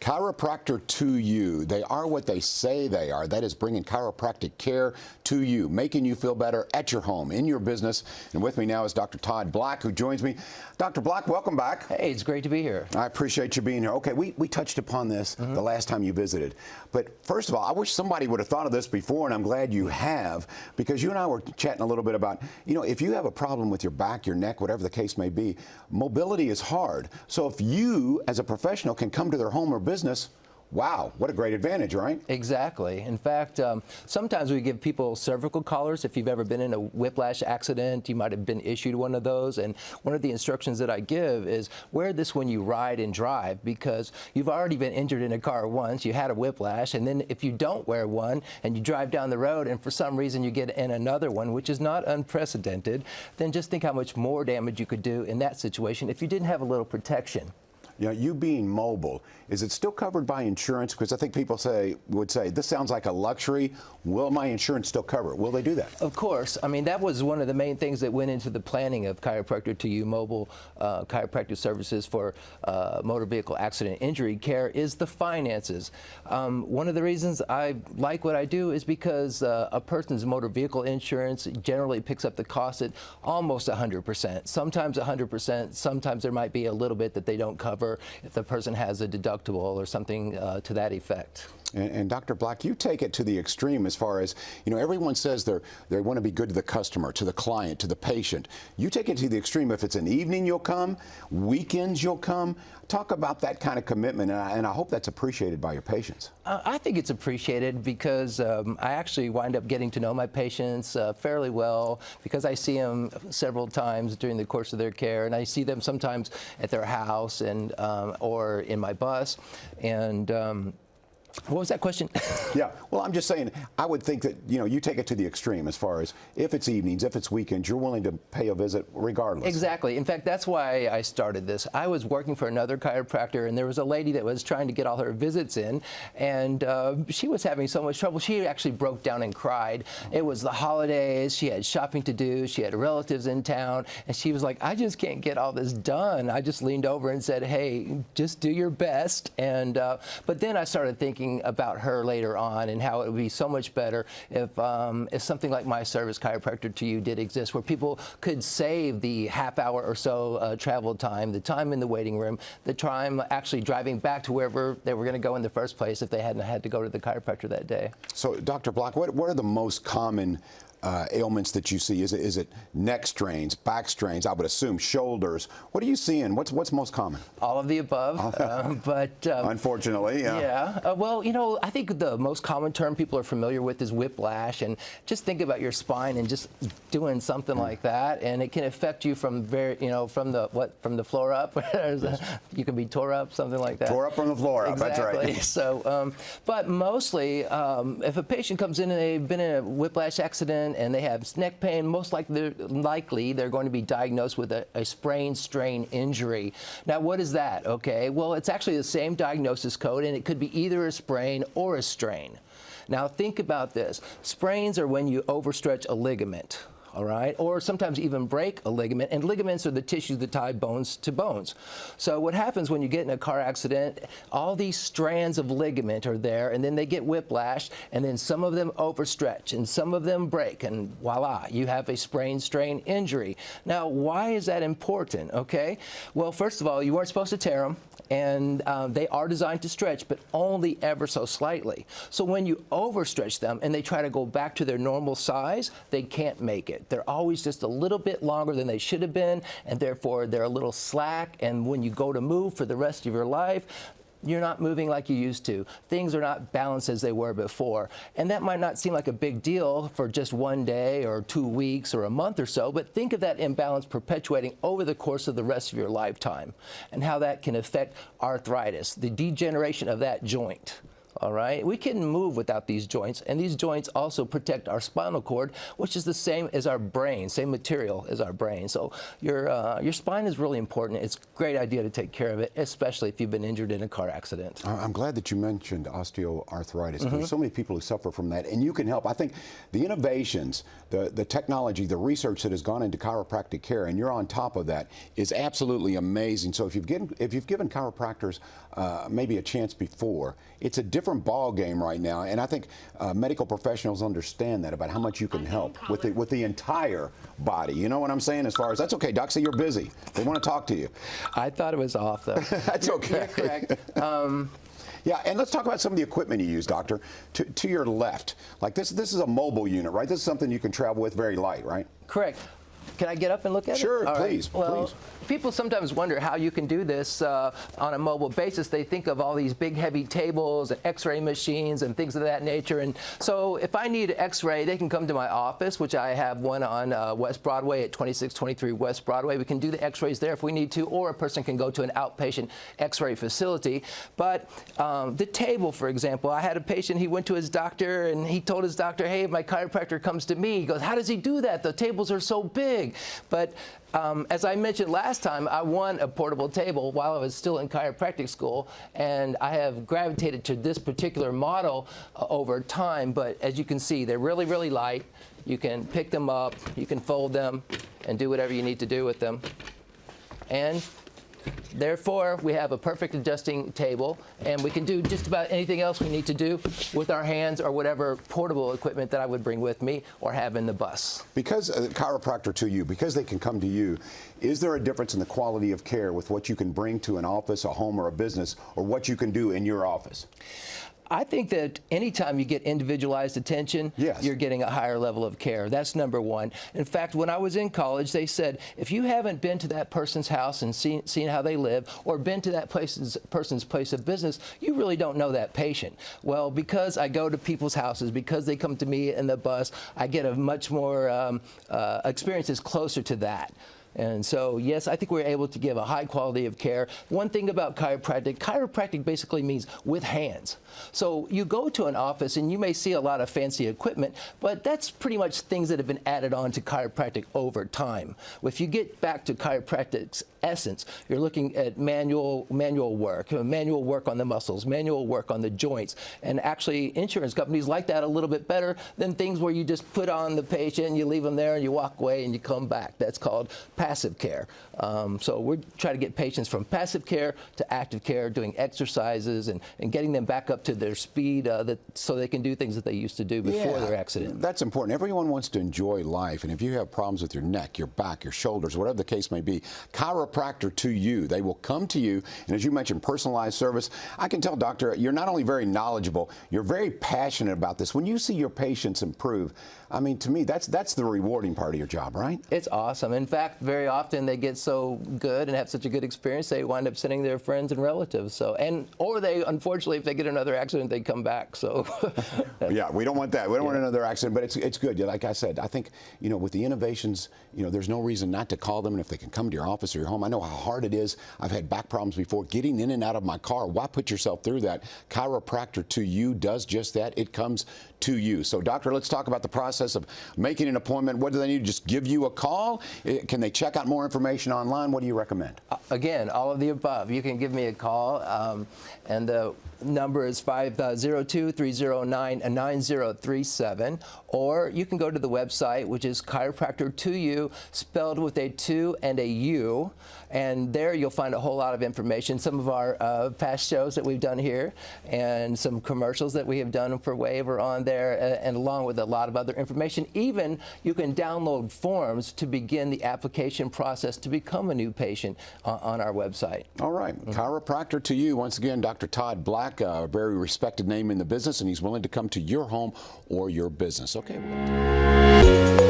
Chiropractor to you. They are what they say they are. That is bringing chiropractic care to you, making you feel better at your home, in your business. And with me now is Dr. Todd Black, who joins me. Dr. Black, welcome back. Hey, it's great to be here. I appreciate you being here. Okay, we touched upon this the last time you visited. But first of all, I wish somebody would have thought of this before, and I'm glad you have, because you and I were chatting a little bit about, if you have a problem with your back, your neck, whatever the case may be, mobility is hard. So if you, as a professional, can come to their home or business, wow, what a great advantage, right? Exactly. In fact, sometimes we give people cervical collars. If you've ever been in a whiplash accident, you might have been issued one of those. And one of the instructions that I give is wear this when you ride and drive, because you've already been injured in a car once, you had a whiplash, and then if you don't wear one and you drive down the road and for some reason you get in another one, which is not unprecedented, then just think how much more damage you could do in that situation if you didn't have a little protection. You being mobile, is it still covered by insurance? Because I think people would say, this sounds like a luxury. Will my insurance still cover it? Will they do that? Of course. I mean, that was one of the main things that went into the planning of Chiropractor to You mobile chiropractic services for motor vehicle accident injury care is the finances. One of the reasons I like what I do is because a person's motor vehicle insurance generally picks up the cost at almost 100%. Sometimes 100%. Sometimes there might be a little bit that they don't cover if the person has a deductible or something to that effect. And Dr. Black, you take it to the extreme as far as, everyone says they want to be good to the customer, to the client, to the patient. You take it to the extreme. If it's an evening, you'll come. Weekends, you'll come. Talk about that kind of commitment, and I hope that's appreciated by your patients. I think it's appreciated because I actually wind up getting to know my patients fairly well, because I see them several times during the course of their care, and I see them sometimes at their house and or in my bus. And what was that question? Yeah, well, I'm just saying, I would think that, you take it to the extreme as far as if it's evenings, if it's weekends, you're willing to pay a visit regardless. Exactly. In fact, that's why I started this. I was working for another chiropractor, and there was a lady that was trying to get all her visits in, and she was having so much trouble. She actually broke down and cried. It was the holidays. She had shopping to do. She had relatives in town, and she was like, I just can't get all this done. I just leaned over and said, hey, just do your best. And but then I started thinking about her later on and how it would be so much better if something like my service, Chiropractor to You, did exist, where people could save the half hour or so travel time, the time in the waiting room, the time actually driving back to wherever they were going to go in the first place if they hadn't had to go to the chiropractor that day. So, Dr. Black, what are the most common ailments that you see? Is it neck strains, back strains? I would assume shoulders. What are you seeing? What's most common? All of the above, but unfortunately, yeah. Yeah. Well, I think the most common term people are familiar with is whiplash, and just think about your spine and just doing something like that, and it can affect you from from the floor up. You can be tore up, something like that. Tore up from the floor up. Exactly. That's right. So, but mostly, if a patient comes in and they've been in a whiplash accident and they have neck pain, most likely they're going to be diagnosed with a sprain strain injury. Now, what is that? Okay, well, it's actually the same diagnosis code, and it could be either a sprain or a strain. Now, think about this. Sprains are when you overstretch a ligament. All right, or sometimes even break a ligament, and ligaments are the tissues that tie bones to bones. So what happens when you get in a car accident, all these strands of ligament are there, and then they get whiplash, and then some of them overstretch, and some of them break, and voila, you have a sprain strain injury. Now, why is that important, okay? Well, first of all, you weren't supposed to tear them, and they are designed to stretch, but only ever so slightly. So when you overstretch them and they try to go back to their normal size, they can't make it. They're always just a little bit longer than they should have been, and therefore they're a little slack, and when you go to move for the rest of your life, you're not moving like you used to. Things are not balanced as they were before. And that might not seem like a big deal for just one day or 2 weeks or a month or so, but think of that imbalance perpetuating over the course of the rest of your lifetime and how that can affect arthritis, the degeneration of that joint. All right, we can move without these joints, and these joints also protect our spinal cord, which is the same as our brain, same material as our brain. So your spine is really important. It's a great idea to take care of it, especially if you've been injured in a car accident. I'm glad that you mentioned osteoarthritis. There's so many people who suffer from that, and you can help. I think the innovations, the technology, the research that has gone into chiropractic care, and you're on top of that, is absolutely amazing. So if you've given chiropractors maybe a chance before, it's a different ball game right now, and I think medical professionals understand that about how much you can help with the entire body. You know what I'm saying? As far as that's okay, Doc. Say you're busy. They want to talk to you. I thought it was off though. That's okay. You're correct. Yeah, and let's talk about some of the equipment you use, Doctor. To your left, like this is a mobile unit, right? This is something you can travel with, very light, right? Correct. Can I get up and look at it? Sure, All please, right. Well, please. People sometimes wonder how you can do this on a mobile basis. They think of all these big, heavy tables and X-ray machines and things of that nature. And so if I need an X-ray, they can come to my office, which I have one on West Broadway at 2623 West Broadway. We can do the X-rays there if we need to, or a person can go to an outpatient X-ray facility. But the table, for example, I had a patient, he went to his doctor, and he told his doctor, hey, my chiropractor comes to me. He goes, how does he do that? The tables are so big. But as I mentioned last time, I won a portable table while I was still in chiropractic school, and I have gravitated to this particular model over time. But as you can see, they're really, really light. You can pick them up, you can fold them, and do whatever you need to do with them. And therefore, we have a perfect adjusting table, and we can do just about anything else we need to do with our hands or whatever portable equipment that I would bring with me or have in the bus. Because a chiropractor to you, because they can come to you, is there a difference in the quality of care with what you can bring to an office, a home, or a business, or what you can do in your office? I think that anytime you get individualized attention, yes, you're getting a higher level of care. That's number one. In fact, when I was in college, they said, if you haven't been to that person's house and seen how they live, or been to that person's place of business, you really don't know that patient. Well, because I go to people's houses, because they come to me in the bus, I get a much more experiences closer to that. And so, yes, I think we're able to give a high quality of care. One thing about chiropractic basically means with hands. So you go to an office and you may see a lot of fancy equipment, but that's pretty much things that have been added on to chiropractic over time. If you get back to chiropractic's essence, you're looking at manual work on the muscles, manual work on the joints, and actually insurance companies like that a little bit better than things where you just put on the patient, you leave them there, and you walk away and you come back. That's called passive care. So we're trying to get patients from passive care to active care, doing exercises and getting them back up to their speed so they can do things that they used to do before their accident. That's important. Everyone wants to enjoy life, and if you have problems with your neck, your back, your shoulders, whatever the case may be, chiropractor to you. They will come to you, and as you mentioned, personalized service. I can tell, Doctor, you're not only very knowledgeable, you're very passionate about this. When you see your patients improve, I mean, to me, that's the rewarding part of your job, right? It's awesome. In fact, very often they get so good and have such a good experience, they wind up sending their friends and relatives. So, or they, unfortunately, if they get another accident, they come back. So, yeah, we don't want that. We don't want another accident, but it's good. Like I said, I think, with the innovations, there's no reason not to call them. And if they can come to your office or your home, I know how hard it is. I've had back problems before. Getting in and out of my car, why put yourself through that? Chiropractor to you does just that. It comes to you. So, Doctor, let's talk about the process of making an appointment. What do they need to just give you a call? Can they check out more information online? What do you recommend? Again, all of the above. You can give me a call, and the number is 502-309-9037, or you can go to the website, which is Chiropractor to You, spelled with a 2 and a U, and there you'll find a whole lot of information, some of our past shows that we've done here, and some commercials that we have done for Wave are on there, and along with a lot of other information. Even you can download forms to begin the application process to become a new patient on our website. All right. Chiropractor to You. Once again, Dr. Todd Black, a very respected name in the business, and he's willing to come to your home or your business. Okay.